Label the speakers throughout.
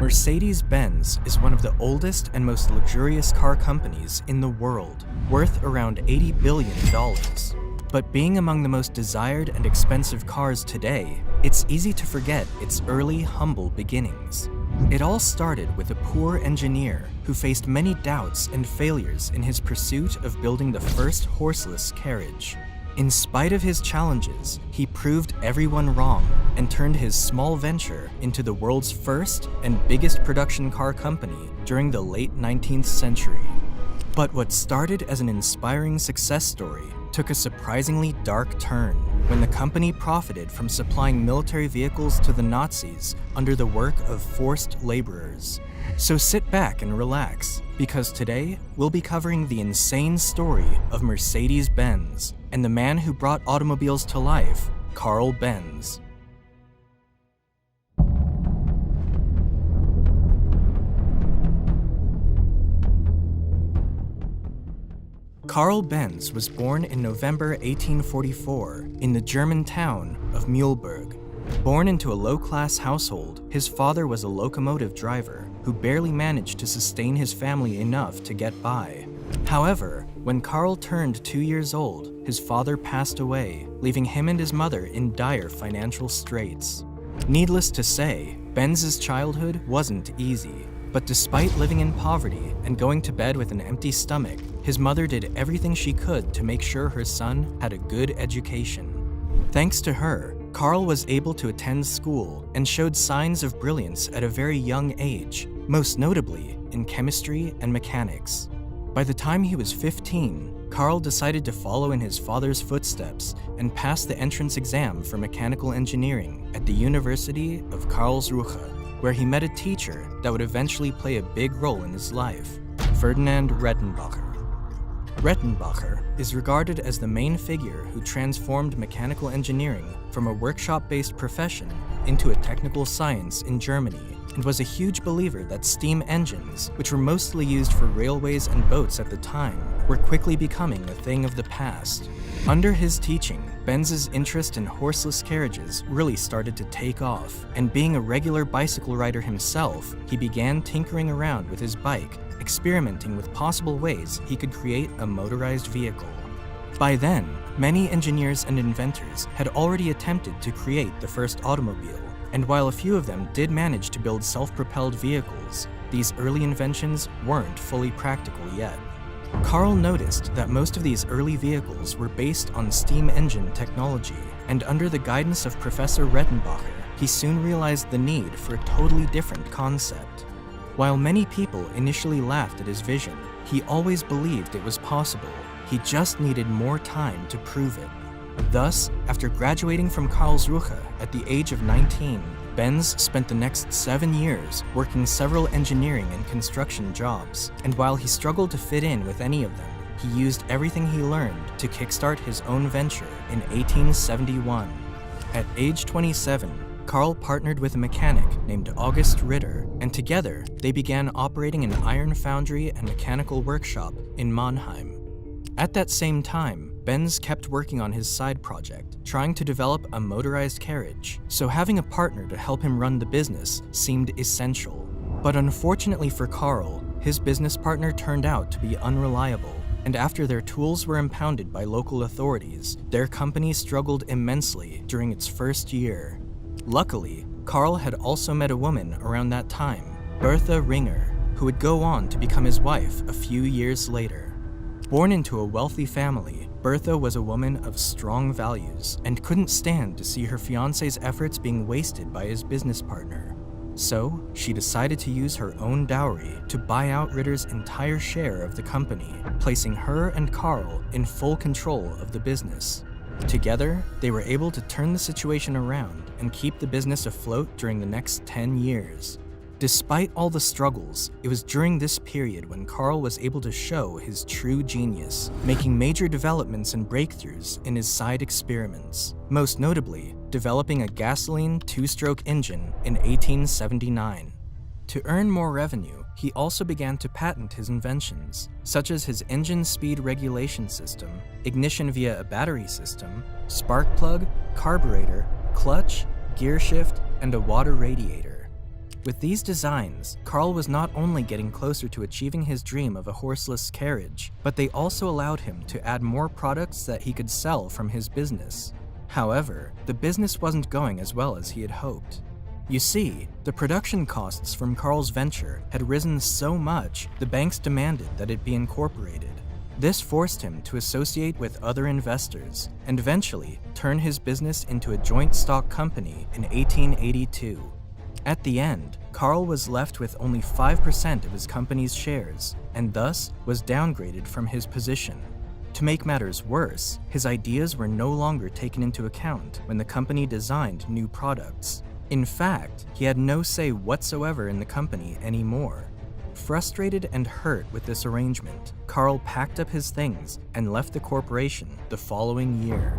Speaker 1: Mercedes Benz is one of the oldest and most luxurious car companies in the world, worth around $80 billion. But being among the most desired and expensive cars today, it's easy to forget its early, humble beginnings. It all started with a poor engineer who faced many doubts and failures in his pursuit of building the first horseless carriage. In spite of his challenges, he proved everyone wrong and turned his small venture into the world's first and biggest production car company during the late 19th century. But what started as an inspiring success story took a surprisingly dark turn when the company profited from supplying military vehicles to the Nazis under the work of forced laborers. So sit back and relax, because today we'll be covering the insane story of Mercedes Benz and the man who brought automobiles to life, Carl Benz. Carl Benz was born in November 1844 in the German town of Mühlberg. Born into a low-class household, his father was a locomotive driver who barely managed to sustain his family enough to get by. However, when Carl turned 2 years old, his father passed away, leaving him and his mother in dire financial straits. Needless to say, Benz's childhood wasn't easy. But despite living in poverty and going to bed with an empty stomach, his mother did everything she could to make sure her son had a good education. Thanks to her, Carl was able to attend school and showed signs of brilliance at a very young age, most notably in chemistry and mechanics. By the time he was 15, Carl decided to follow in his father's footsteps and pass the entrance exam for mechanical engineering at the University of Karlsruhe, where he met a teacher that would eventually play a big role in his life, Ferdinand Rettenbacher. Rettenbacher is regarded as the main figure who transformed mechanical engineering from a workshop-based profession into a technical science in Germany, and was a huge believer that steam engines, which were mostly used for railways and boats at the time, were quickly becoming a thing of the past. Under his teaching, Benz's interest in horseless carriages really started to take off, and being a regular bicycle rider himself, he began tinkering around with his bike, experimenting with possible ways he could create a motorized vehicle. By then, many engineers and inventors had already attempted to create the first automobile, and while a few of them did manage to build self-propelled vehicles, these early inventions weren't fully practical yet. Carl noticed that most of these early vehicles were based on steam engine technology, and under the guidance of Professor Rettenbacher, he soon realized the need for a totally different concept. While many people initially laughed at his vision, he always believed it was possible. He just needed more time to prove it. Thus, after graduating from Karlsruhe at the age of 19, Benz spent the next 7 years working several engineering and construction jobs, and while he struggled to fit in with any of them, he used everything he learned to kickstart his own venture in 1871. At age 27, Carl partnered with a mechanic named August Ritter, and together they began operating an iron foundry and mechanical workshop in Mannheim. At that same time, Benz kept working on his side project, trying to develop a motorized carriage, so having a partner to help him run the business seemed essential. But unfortunately for Carl, his business partner turned out to be unreliable, and after their tools were impounded by local authorities, their company struggled immensely during its first year. Luckily, Carl had also met a woman around that time, Bertha Ringer, who would go on to become his wife a few years later. Born into a wealthy family, Bertha was a woman of strong values and couldn't stand to see her fiancé's efforts being wasted by his business partner. So, she decided to use her own dowry to buy out Ritter's entire share of the company, placing her and Carl in full control of the business. Together, they were able to turn the situation around and keep the business afloat during the next 10 years. Despite all the struggles, it was during this period when Carl was able to show his true genius, making major developments and breakthroughs in his side experiments, most notably developing a gasoline two-stroke engine in 1879. To earn more revenue, he also began to patent his inventions, such as his engine speed regulation system, ignition via a battery system, spark plug, carburetor, clutch, gear shift, and a water radiator. With these designs, Carl was not only getting closer to achieving his dream of a horseless carriage, but they also allowed him to add more products that he could sell from his business. However, the business wasn't going as well as he had hoped. You see, the production costs from Carl's venture had risen so much, the banks demanded that it be incorporated. This forced him to associate with other investors and eventually turn his business into a joint stock company in 1882. At the end, Carl was left with only 5% of his company's shares and thus was downgraded from his position. To make matters worse, his ideas were no longer taken into account when the company designed new products. In fact, he had no say whatsoever in the company anymore. Frustrated and hurt with this arrangement, Carl packed up his things and left the corporation the following year.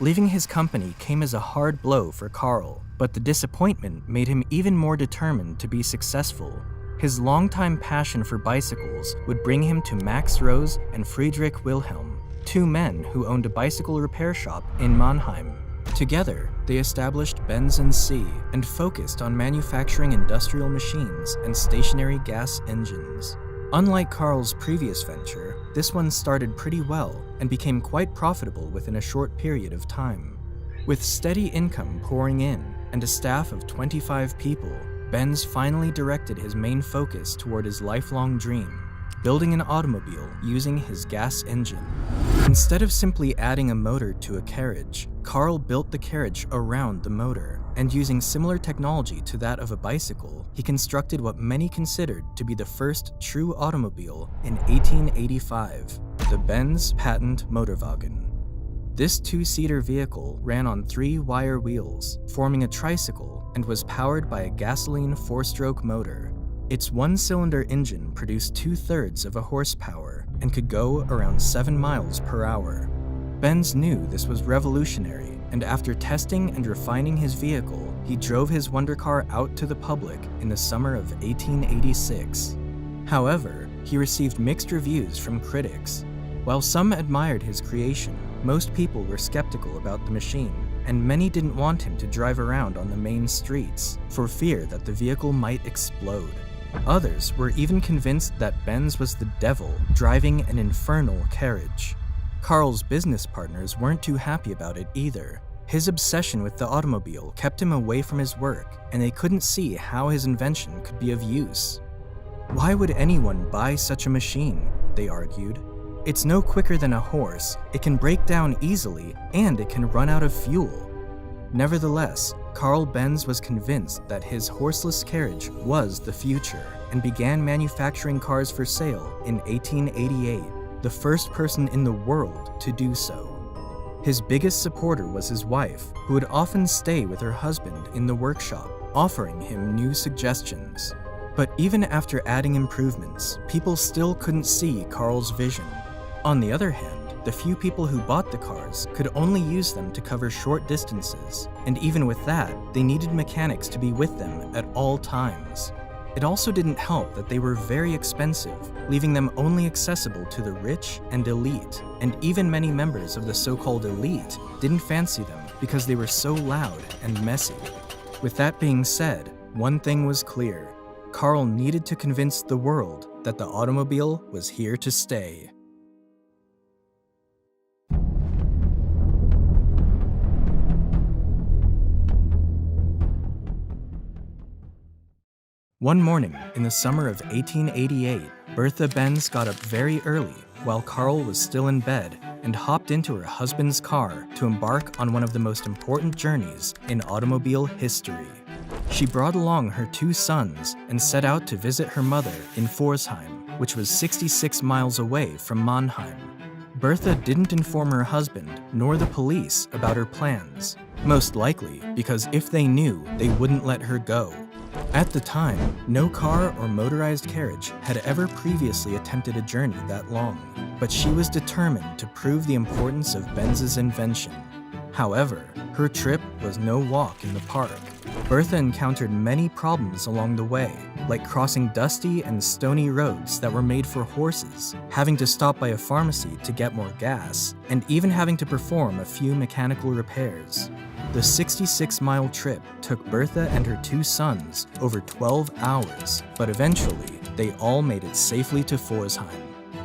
Speaker 1: Leaving his company came as a hard blow for Carl, but the disappointment made him even more determined to be successful. His longtime passion for bicycles would bring him to Max Rose and Friedrich Wilhelm, two men who owned a bicycle repair shop in Mannheim. Together, they established Benz & C and focused on manufacturing industrial machines and stationary gas engines. Unlike Carl's previous venture, this one started pretty well and became quite profitable within a short period of time. With steady income pouring in and a staff of 25 people, Benz finally directed his main focus toward his lifelong dream, building an automobile using his gas engine. Instead of simply adding a motor to a carriage, Carl built the carriage around the motor, and using similar technology to that of a bicycle, he constructed what many considered to be the first true automobile in 1885, the Benz Patent Motorwagen. This two-seater vehicle ran on 3 wire wheels, forming a tricycle, and was powered by a gasoline 4-stroke motor. Its one-cylinder engine produced 2/3 of a horsepower and could go around 7 miles per hour. Benz knew this was revolutionary, and after testing and refining his vehicle, he drove his wonder car out to the public in the summer of 1886. However, he received mixed reviews from critics. While some admired his creation, most people were skeptical about the machine, and many didn't want him to drive around on the main streets for fear that the vehicle might explode. Others were even convinced that Benz was the devil driving an infernal carriage. Carl's business partners weren't too happy about it either. His obsession with the automobile kept him away from his work, and they couldn't see how his invention could be of use. Why would anyone buy such a machine? They argued. It's no quicker than a horse, it can break down easily, and it can run out of fuel. Nevertheless, Carl Benz was convinced that his horseless carriage was the future and began manufacturing cars for sale in 1888, the first person in the world to do so. His biggest supporter was his wife, who would often stay with her husband in the workshop, offering him new suggestions. But even after adding improvements, people still couldn't see Carl's vision. On the other hand, the few people who bought the cars could only use them to cover short distances, and even with that, they needed mechanics to be with them at all times. It also didn't help that they were very expensive, leaving them only accessible to the rich and elite, and even many members of the so-called elite didn't fancy them because they were so loud and messy. With that being said, one thing was clear: Carl needed to convince the world that the automobile was here to stay. One morning in the summer of 1888, Bertha Benz got up very early while Carl was still in bed and hopped into her husband's car to embark on one of the most important journeys in automobile history. She brought along her 2 sons and set out to visit her mother in Pforzheim, which was 66 miles away from Mannheim. Bertha didn't inform her husband nor the police about her plans, most likely because if they knew, they wouldn't let her go. At the time, no car or motorized carriage had ever previously attempted a journey that long, but she was determined to prove the importance of Benz's invention. However, her trip was no walk in the park. Bertha encountered many problems along the way, like crossing dusty and stony roads that were made for horses, having to stop by a pharmacy to get more gas, and even having to perform a few mechanical repairs. The 66-mile trip took Bertha and her 2 sons over 12 hours, but eventually, they all made it safely to Pforzheim.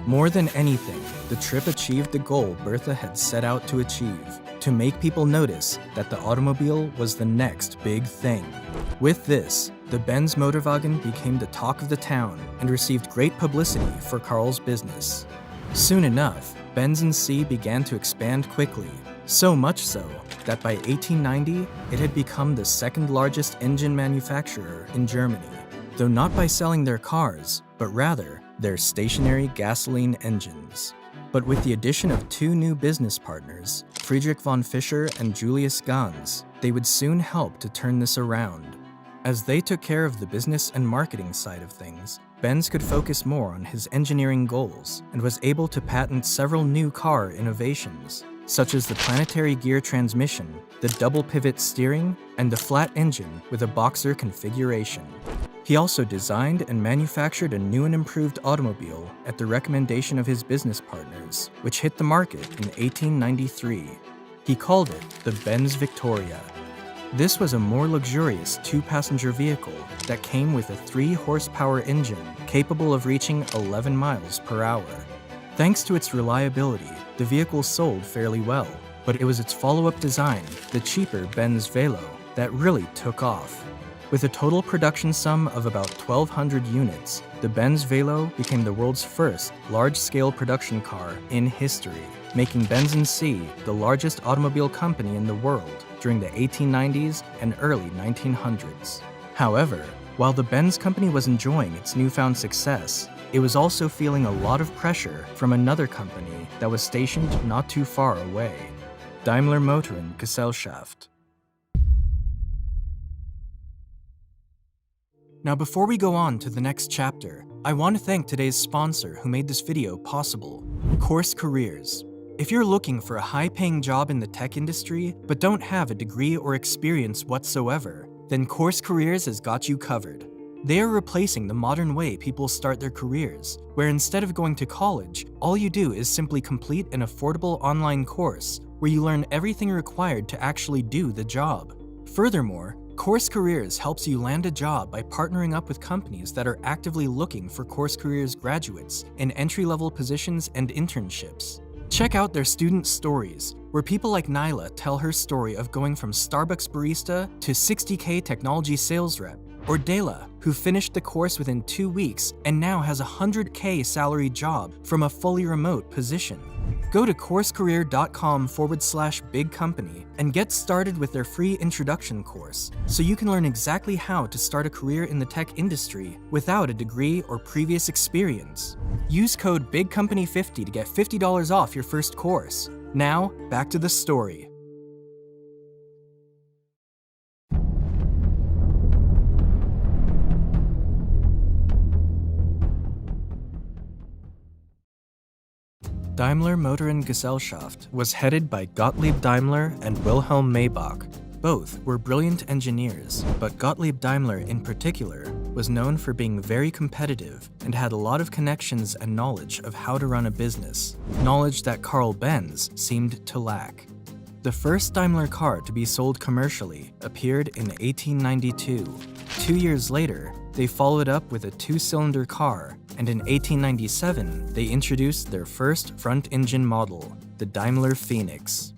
Speaker 1: More than anything, the trip achieved the goal Bertha had set out to achieve, to make people notice that the automobile was the next big thing. With this, the Benz Motorwagen became the talk of the town and received great publicity for Karl's business. Soon enough, Benz & C began to expand quickly, so much so that by 1890, it had become the second largest engine manufacturer in Germany, though not by selling their cars, but rather their stationary gasoline engines. But with the addition of 2 new business partners, Friedrich von Fischer and Julius Ganz, they would soon help to turn this around. As they took care of the business and marketing side of things, Benz could focus more on his engineering goals and was able to patent several new car innovations, such as the planetary gear transmission, the double pivot steering, and the flat engine with a boxer configuration. He also designed and manufactured a new and improved automobile at the recommendation of his business partners, which hit the market in 1893. He called it the Benz Victoria. This was a more luxurious 2-passenger vehicle that came with a 3-horsepower engine capable of reaching 11 miles per hour. Thanks to its reliability, the vehicle sold fairly well, but it was its follow-up design, the cheaper Benz Velo, that really took off. With a total production sum of about 1,200 units, the Benz Velo became the world's first large-scale production car in history, making Benz & C the largest automobile company in the world during the 1890s and early 1900s. However, while the Benz company was enjoying its newfound success, it was also feeling a lot of pressure from another company that was stationed not too far away, Daimler Motoren Gesellschaft. Now before we go on to the next chapter, I want to thank today's sponsor who made this video possible, Course Careers. If you're looking for a high-paying job in the tech industry but don't have a degree or experience whatsoever, then Course Careers has got you covered. They are replacing the modern way people start their careers, where instead of going to college, all you do is simply complete an affordable online course where you learn everything required to actually do the job. Furthermore, Course Careers helps you land a job by partnering up with companies that are actively looking for Course Careers graduates in entry-level positions and internships. Check out their student stories, where people like Nyla tell her story of going from Starbucks barista to 60K technology sales rep, or Dela, who finished the course within 2 weeks and now has a 100K salary job from a fully remote position. Go to coursecareer.com/big company and get started with their free introduction course so you can learn exactly how to start a career in the tech industry without a degree or previous experience. Use code BIGCOMPANY50 to get $50 off your first course. Now, back to the story. Daimler Motoren Gesellschaft was headed by Gottlieb Daimler and Wilhelm Maybach. Both were brilliant engineers, but Gottlieb Daimler in particular was known for being very competitive and had a lot of connections and knowledge of how to run a business, knowledge that Karl Benz seemed to lack. The first Daimler car to be sold commercially appeared in 1892. 2 years later, they followed up with a 2-cylinder car, and in 1897, they introduced their first front-engine model, the Daimler Phoenix.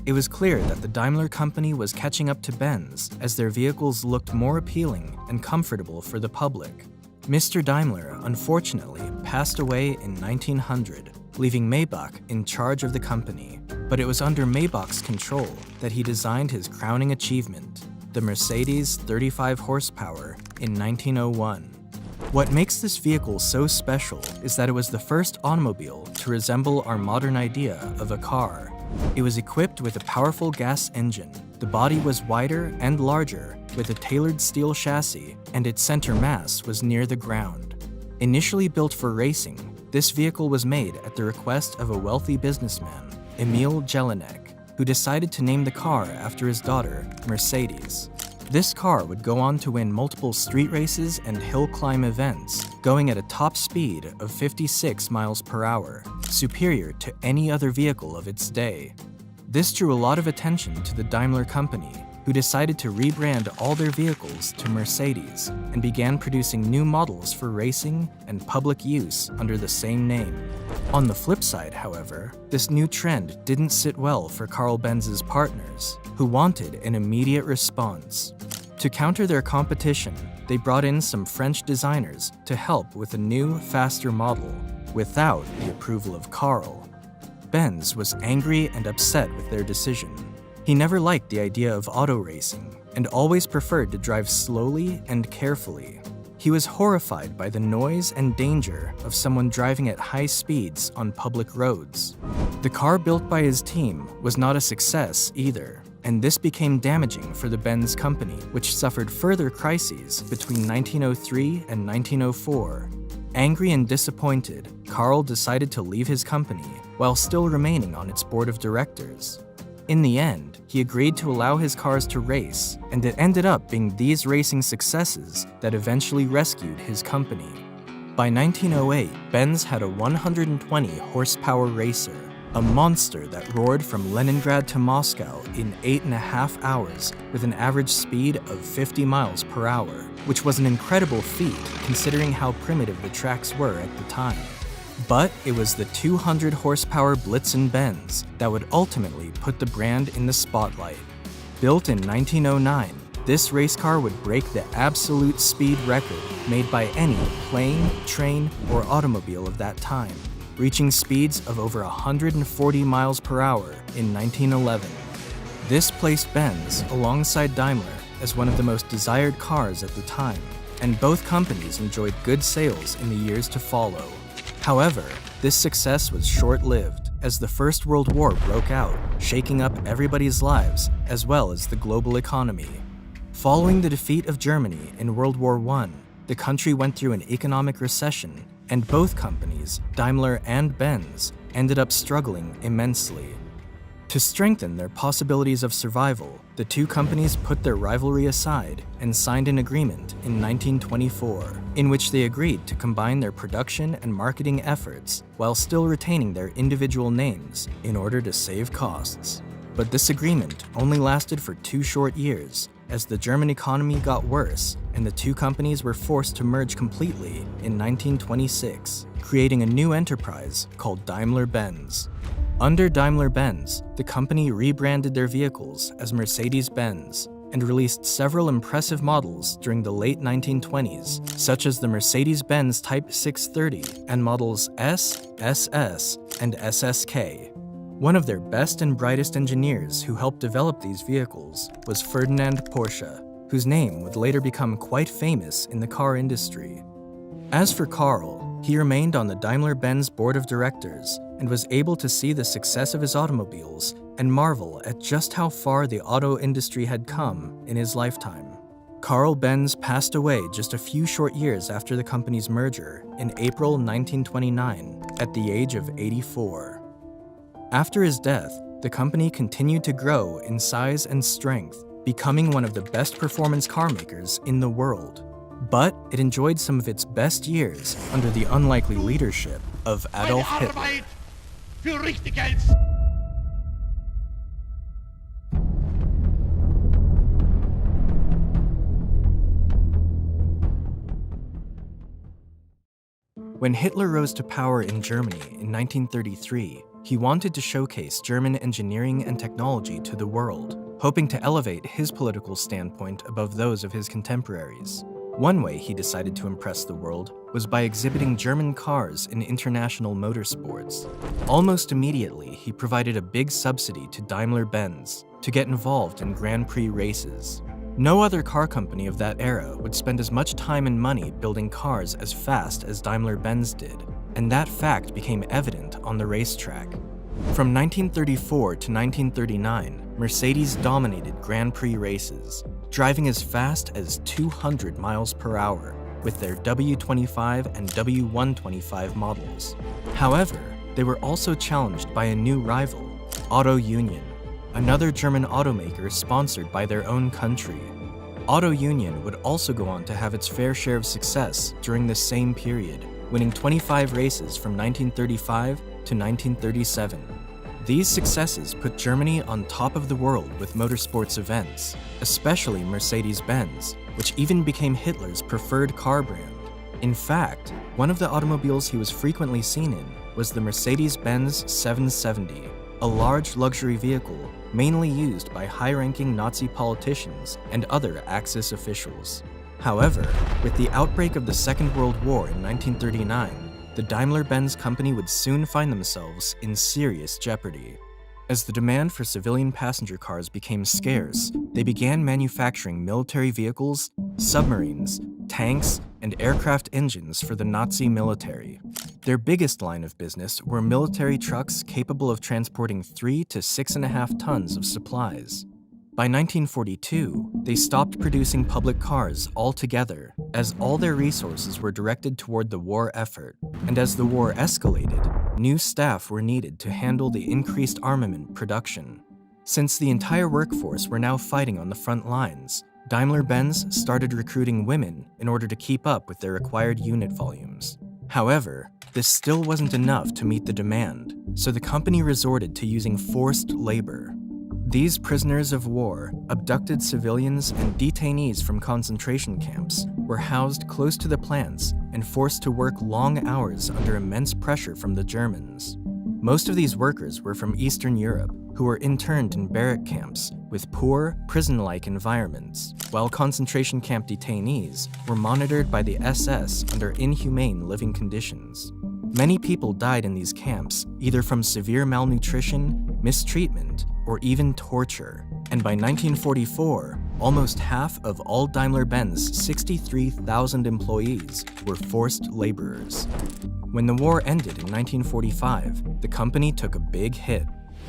Speaker 1: It was clear that the Daimler company was catching up to Benz as their vehicles looked more appealing and comfortable for the public. Mr. Daimler, unfortunately, passed away in 1900, leaving Maybach in charge of the company. But it was under Maybach's control that he designed his crowning achievement, the Mercedes 35 horsepower in 1901. What makes this vehicle so special is that it was the first automobile to resemble our modern idea of a car. It was equipped with a powerful gas engine. The body was wider and larger, with a tailored steel chassis, and its center mass was near the ground. Initially built for racing, this vehicle was made at the request of a wealthy businessman, Emil Jelinek, who decided to name the car after his daughter, Mercedes. This car would go on to win multiple street races and hill climb events, going at a top speed of 56 miles per hour, superior to any other vehicle of its day. This drew a lot of attention to the Daimler company, who decided to rebrand all their vehicles to Mercedes and began producing new models for racing and public use under the same name. On the flip side, however, this new trend didn't sit well for Carl Benz's partners, who wanted an immediate response. To counter their competition, they brought in some French designers to help with a new, faster model, without the approval of Carl. Benz was angry and upset with their decision. He never liked the idea of auto racing and always preferred to drive slowly and carefully. He was horrified by the noise and danger of someone driving at high speeds on public roads. The car built by his team was not a success either, and this became damaging for the Benz company, which suffered further crises between 1903 and 1904. Angry and disappointed, Carl decided to leave his company while still remaining on its board of directors. In the end, he agreed to allow his cars to race, and it ended up being these racing successes that eventually rescued his company. By 1908, Benz had a 120-horsepower racer, a monster that roared from Leningrad to Moscow in 8.5 hours with an average speed of 50 miles per hour, which was an incredible feat considering how primitive the tracks were at the time. But it was the 200-horsepower Blitzen Benz that would ultimately put the brand in the spotlight. Built in 1909, this race car would break the absolute speed record made by any plane, train, or automobile of that time, reaching speeds of over 140 miles per hour in 1911. This placed Benz alongside Daimler as one of the most desired cars at the time, and both companies enjoyed good sales in the years to follow. However, this success was short-lived as the First World War broke out, shaking up everybody's lives as well as the global economy. Following the defeat of Germany in World War I, the country went through an economic recession, and both companies, Daimler and Benz, ended up struggling immensely. To strengthen their possibilities of survival, the two companies put their rivalry aside and signed an agreement in 1924, in which they agreed to combine their production and marketing efforts while still retaining their individual names in order to save costs. But this agreement only lasted for 2 short years, as the German economy got worse and the two companies were forced to merge completely in 1926, creating a new enterprise called Daimler-Benz. Under Daimler-Benz, the company rebranded their vehicles as Mercedes Benz and released several impressive models during the late 1920s, such as the Mercedes Benz Type 630 and models S, SS, and SSK. One of their best and brightest engineers who helped develop these vehicles was Ferdinand Porsche, whose name would later become quite famous in the car industry. As for Carl, he remained on the Daimler-Benz board of directors and was able to see the success of his automobiles and marvel at just how far the auto industry had come in his lifetime. Carl Benz passed away just a few short years after the company's merger in April 1929 at the age of 84. After his death, the company continued to grow in size and strength, becoming one of the best performance car makers in the world. But it enjoyed some of its best years under the unlikely leadership of Adolf Hitler. When Hitler rose to power in Germany in 1933, he wanted to showcase German engineering and technology to the world, hoping to elevate his political standpoint above those of his contemporaries. One way he decided to impress the world was by exhibiting German cars in international motorsports. Almost immediately, he provided a big subsidy to Daimler-Benz to get involved in Grand Prix races. No other car company of that era would spend as much time and money building cars as fast as Daimler-Benz did, and that fact became evident on the racetrack. From 1934 to 1939, Mercedes dominated Grand Prix races, driving as fast as 200 miles per hour with their W25 and W125 models. However, they were also challenged by a new rival, Auto Union, another German automaker sponsored by their own country. Auto Union would also go on to have its fair share of success during the same period, winning 25 races from 1935 to 1937. These successes put Germany on top of the world with motorsports events, especially Mercedes Benz, which even became Hitler's preferred car brand. In fact, one of the automobiles he was frequently seen in was the Mercedes Benz 770, a large luxury vehicle mainly used by high-ranking Nazi politicians and other Axis officials. However, with the outbreak of the Second World War in 1939, the Daimler-Benz company would soon find themselves in serious jeopardy. As the demand for civilian passenger cars became scarce, they began manufacturing military vehicles, submarines, tanks, and aircraft engines for the Nazi military. Their biggest line of business were military trucks capable of transporting 3 to 6.5 tons of supplies. By 1942, they stopped producing public cars altogether, as all their resources were directed toward the war effort. And as the war escalated, new staff were needed to handle the increased armament production. Since the entire workforce were now fighting on the front lines, Daimler-Benz started recruiting women in order to keep up with their required unit volumes. However, this still wasn't enough to meet the demand, so the company resorted to using forced labor. These prisoners of war, abducted civilians, and detainees from concentration camps were housed close to the plants and forced to work long hours under immense pressure from the Germans. Most of these workers were from Eastern Europe, who were interned in barrack camps with poor, prison-like environments, while concentration camp detainees were monitored by the SS under inhumane living conditions. Many people died in these camps, either from severe malnutrition, mistreatment, or even torture. And by 1944, almost half of all Daimler-Benz 63,000 employees were forced laborers. When the war ended in 1945, the company took a big hit.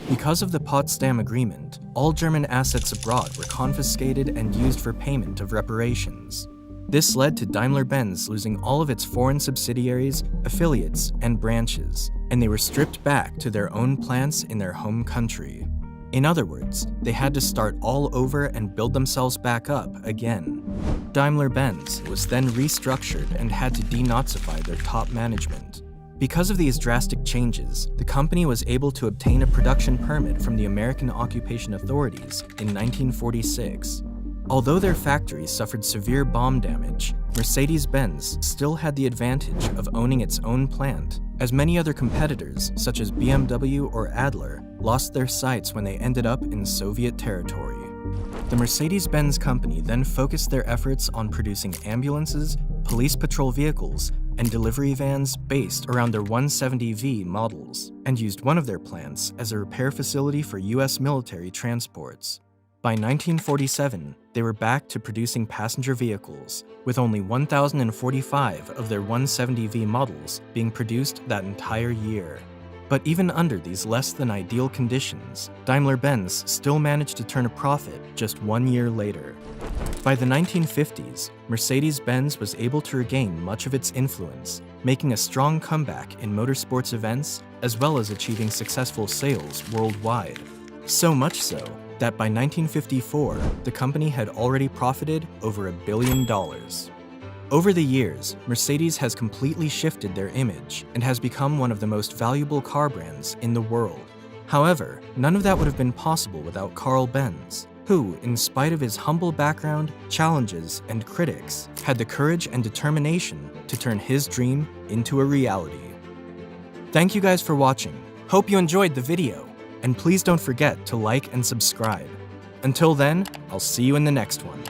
Speaker 1: Because of the Potsdam Agreement, all German assets abroad were confiscated and used for payment of reparations. This led to Daimler-Benz losing all of its foreign subsidiaries, affiliates, and branches, and they were stripped back to their own plants in their home country. In other words, they had to start all over and build themselves back up again. Daimler-Benz was then restructured and had to denazify their top management. Because of these drastic changes, the company was able to obtain a production permit from the American occupation authorities in 1946. Although their factory suffered severe bomb damage, Mercedes-Benz still had the advantage of owning its own plant, as many other competitors, such as BMW or Adler, lost their sites when they ended up in Soviet territory. The Mercedes-Benz company then focused their efforts on producing ambulances, police patrol vehicles, and delivery vans based around their 170V models, and used one of their plants as a repair facility for US military transports. By 1947, they were back to producing passenger vehicles, with only 1,045 of their 170V models being produced that entire year. But even under these less-than-ideal conditions, Daimler-Benz still managed to turn a profit just 1 year later. By the 1950s, Mercedes-Benz was able to regain much of its influence, making a strong comeback in motorsports events as well as achieving successful sales worldwide. So much so that by 1954, the company had already profited over $1 billion. Over the years, Mercedes has completely shifted their image and has become one of the most valuable car brands in the world. However, none of that would have been possible without Karl Benz, who, in spite of his humble background, challenges, and critics, had the courage and determination to turn his dream into a reality. Thank you guys for watching. Hope you enjoyed the video. And please don't forget to like and subscribe. Until then, I'll see you in the next one.